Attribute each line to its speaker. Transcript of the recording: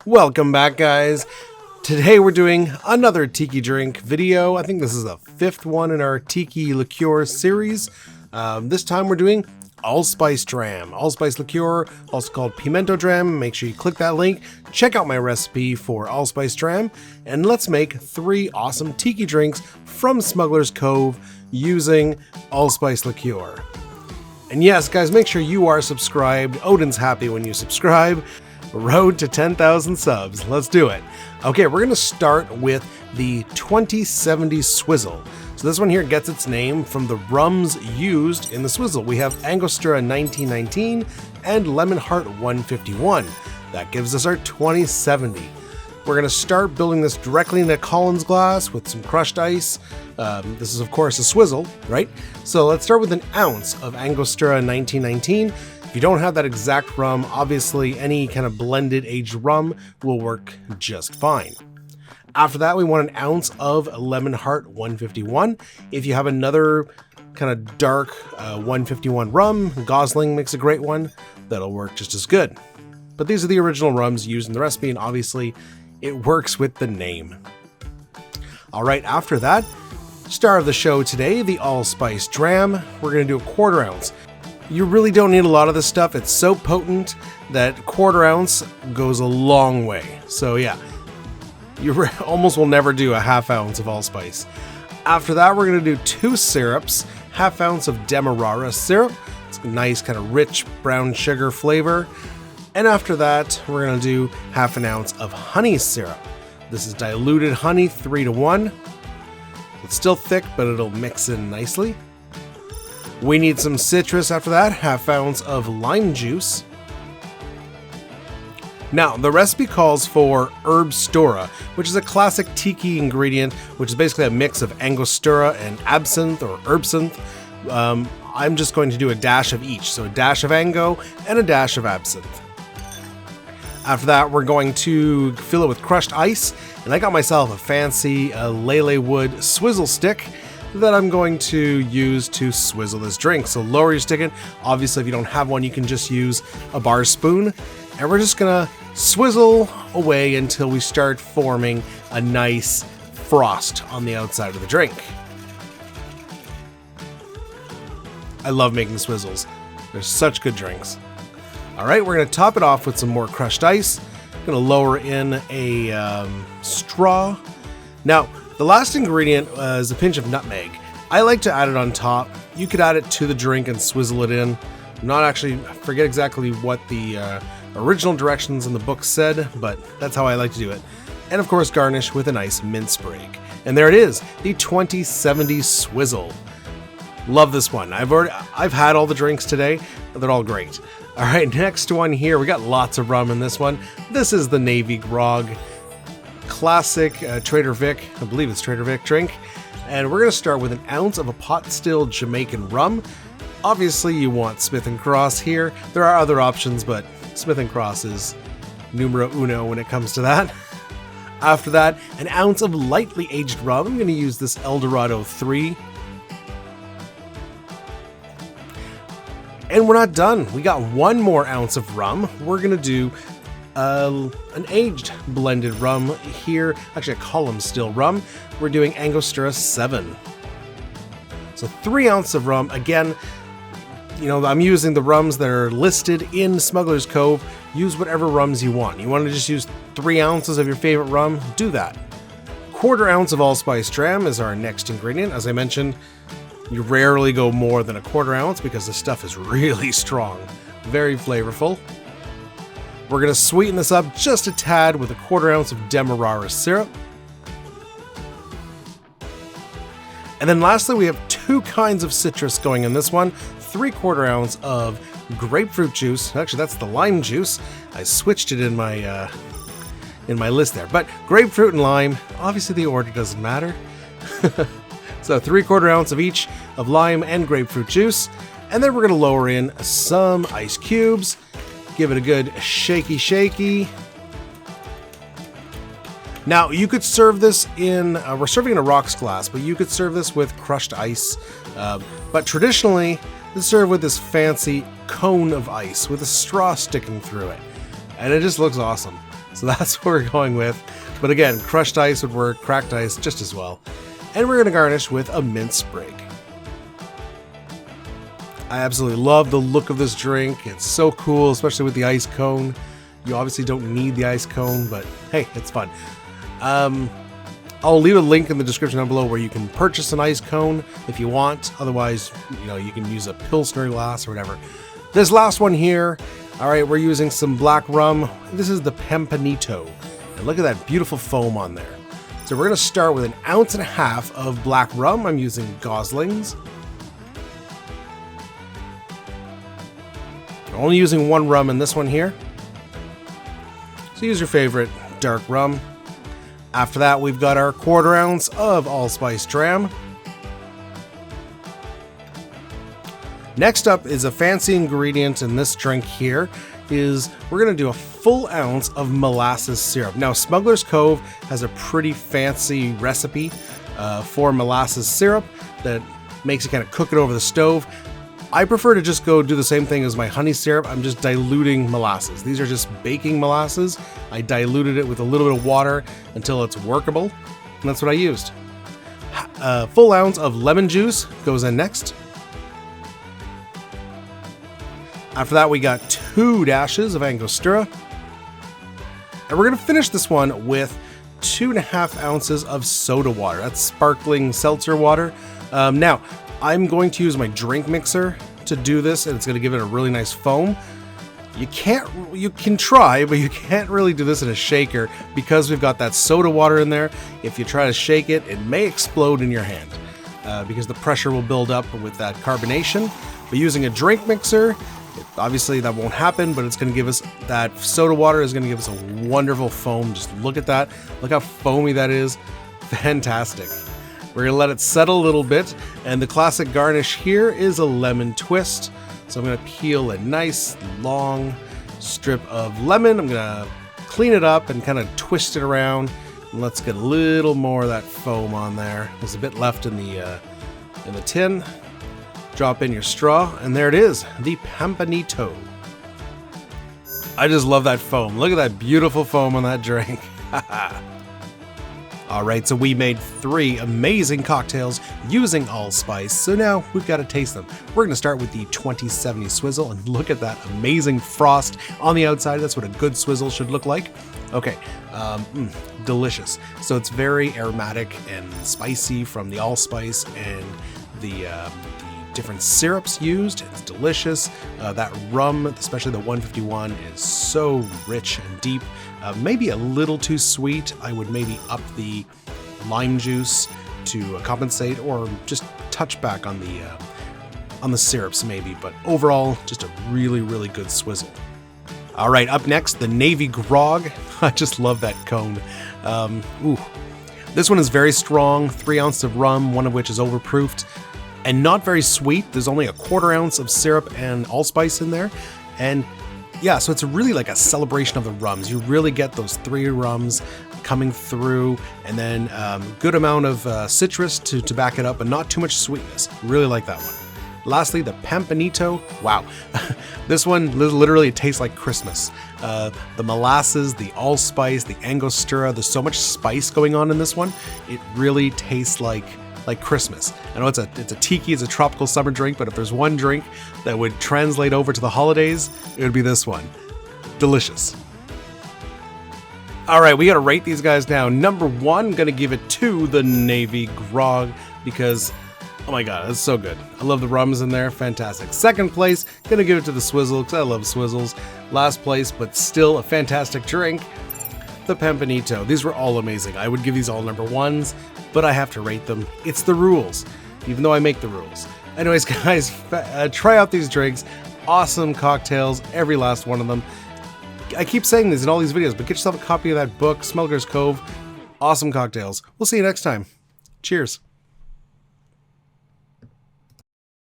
Speaker 1: Welcome back, guys. Today we're doing another tiki drink video. I think this is the fifth one in our tiki liqueur series. This time we're doing Allspice Dram. Allspice liqueur, also called Pampanito Dram. Make sure you click that link, check out my recipe for Allspice Dram, and let's make 3 awesome tiki drinks from Smuggler's Cove using Allspice liqueur. And yes, guys, make sure you are subscribed. Odin's happy when you subscribe. Road to 10,000 subs. Let's do it. Okay, we're going to start with the 2070 Swizzle. So this one here gets its name from the rums used in the Swizzle. We have Angostura 1919 and Lemon Hart 151. That gives us our 2070. We're going to start building this directly in a Collins glass with some crushed ice. This is, of course, a Swizzle, right? So let's start with an ounce of Angostura 1919. If you don't have that exact rum, obviously any kind of blended aged rum will work just fine. After that, we want an ounce of Lemon Hart 151. If you have another kind of dark 151 rum, Gosling makes a great one, that'll work just as good. But these are the original rums used in the recipe, and obviously it works with the name. All right, after that, star of the show today, the Allspice Dram. We're going to do a 1/4 ounce. You really don't need a lot of this stuff. It's so potent that 1/4 ounce goes a long way. So yeah, you almost will never do a 1/2 ounce of allspice. After that, we're going to do 2 syrups, 1/2 ounce of Demerara Syrup. It's a nice kind of rich brown sugar flavor. And after that, we're going to do 1/2 ounce of honey syrup. This is diluted honey, 3:1. It's still thick, but it'll mix in nicely. We need some citrus after that, 1/2 ounce of lime juice. Now, the recipe calls for Herbstura, which is a classic tiki ingredient, which is basically a mix of Angostura and Absinthe or Absinthe. I'm just going to do a dash of each, so a dash of Ango and a dash of Absinthe. After that, we're going to fill it with crushed ice, and I got myself a fancy Lele wood swizzle stick that I'm going to use to swizzle this drink. So lower your stick in. Obviously, if you don't have one, you can just use a bar spoon. And we're just gonna swizzle away until we start forming a nice frost on the outside of the drink. I love making swizzles. They're such good drinks. All right, we're gonna top it off with some more crushed ice. I'm gonna lower in a straw. Now, the last ingredient is a pinch of nutmeg. I like to add it on top. You could add it to the drink and swizzle it in. I forget exactly what the original directions in the book said, but that's how I like to do it. And of course, garnish with a nice mint sprig. And there it is, the 2070 Swizzle. Love this one. I've had all the drinks today. They're all great. All right, next one here. We got lots of rum in this one. This is the Navy Grog. Classic Trader Vic, I believe it's Trader Vic drink. And we're going to start with an ounce of a pot still Jamaican rum. Obviously you want Smith & Cross here. There are other options, but Smith & Cross is numero uno when it comes to that. After that, an ounce of lightly aged rum. I'm going to use this Dorado 3. And we're not done. We got 1 more ounce of rum. We're going to do an aged blended rum here, actually a column still rum. We're doing Angostura 7. So 3 ounces of rum. Again, you know, I'm using the rums that are listed in Smuggler's Cove. Use whatever rums you want. You want to just use 3 ounces of your favorite rum? Do that. 1/4 ounce of Allspice Dram is our next ingredient. As I mentioned, you rarely go more than a 1/4 ounce because the stuff is really strong. Very flavorful. We're going to sweeten this up just a tad with a 1/4 ounce of Demerara Syrup. And then lastly, we have 2 kinds of citrus going in this one. 3/4 ounce of grapefruit juice. Actually, that's the lime juice. I switched it in my list there. But grapefruit and lime, obviously the order doesn't matter. So 3/4 ounce of each of lime and grapefruit juice. And then we're going to lower in some ice cubes. Give it a good shaky. Now, you could serve this in, we're serving in a rocks glass, but you could serve this with crushed ice. But traditionally, it's served with this fancy cone of ice with a straw sticking through it. And it just looks awesome. So that's what we're going with. But again, crushed ice would work, cracked ice just as well. And we're going to garnish with a mint sprig. I absolutely love the look of this drink. It's so cool, especially with the ice cone. You obviously don't need the ice cone, but hey, it's fun. I'll leave a link in the description down below where you can purchase an ice cone if you want. Otherwise, you know, you can use a Pilsner glass or whatever. This last one here, all right, we're using some Black Rum. This is the Pampanito. And look at that beautiful foam on there. So we're gonna start with 1.5 ounces of Black Rum. I'm using Gosling's. I'm only using 1 rum in this one here. So use your favorite dark rum. After that, we've got our 1/4 ounce of Allspice Dram. Next up is a fancy ingredient in this drink here is we're going to do a full ounce of molasses syrup. Now, Smuggler's Cove has a pretty fancy recipe for molasses syrup that makes you kind of cook it over the stove. I prefer to just go do the same thing as my honey syrup. I'm just diluting molasses. These are just baking molasses. I diluted it with a little bit of water until it's workable, and that's what I used. A full ounce of lemon juice goes in next. After that, we got 2 dashes of Angostura. And we're gonna finish this one with 2.5 ounces of soda water. That's sparkling seltzer water. Now, I'm going to use my drink mixer to do this, and it's going to give it a really nice foam. You can try, but you can't really do this in a shaker because we've got that soda water in there. If you try to shake it, it may explode in your hand because the pressure will build up with that carbonation. But using a drink mixer, obviously that won't happen, but it's going to give us, that soda water is going to give us a wonderful foam. Just look at that. Look how foamy that is. Fantastic. We're going to let it settle a little bit, and the classic garnish here is a lemon twist. So I'm going to peel a nice long strip of lemon. I'm going to clean it up and kind of twist it around. And let's get a little more of that foam on there. There's a bit left in the tin. Drop in your straw, and there it is, the Pampanito. I just love that foam. Look at that beautiful foam on that drink. Alright, so we made 3 amazing cocktails using allspice, so now we've got to taste them. We're going to start with the 2070 Swizzle, and look at that amazing frost on the outside. That's what a good Swizzle should look like. Okay, delicious. So it's very aromatic and spicy from the allspice and the different syrups used. It's delicious. That rum, especially the 151, is so rich and deep. Maybe a little too sweet. I would maybe up the lime juice to compensate, or just touch back on the syrups maybe. But overall, just a really, really good Swizzle. All right, up next, the Navy Grog. I just love that cone. This one is very strong. 3 ounces of rum, one of which is overproofed, and not very sweet. There's only a 1/4 ounce of syrup and allspice in there, and yeah, so it's really like a celebration of the rums. You really get those 3 rums coming through, and then good amount of citrus to back it up, but not too much sweetness. Really like that one. Lastly, the Pampanito. Wow, this one literally tastes like Christmas. The molasses, the allspice, the Angostura. There's so much spice going on in this one. It really tastes like Christmas. I know it's a tiki, it's a tropical summer drink, but if there's one drink that would translate over to the holidays, it would be this one. Delicious. All right, we got to rate these guys now. Number 1, I'm going to give it to the Navy Grog because, oh my god, it's so good. I love the rums in there, fantastic. Second place, going to give it to the Swizzle because I love Swizzles. Last place, but still a fantastic drink, the Pampanito. These were all amazing. I would give these all number 1s, but I have to rate them. It's the rules, even though I make the rules. Anyways, guys, try out these drinks. Awesome cocktails, every last one of them. I keep saying this in all these videos, but get yourself a copy of that book, Smuggler's Cove. Awesome cocktails. We'll see you next time. Cheers.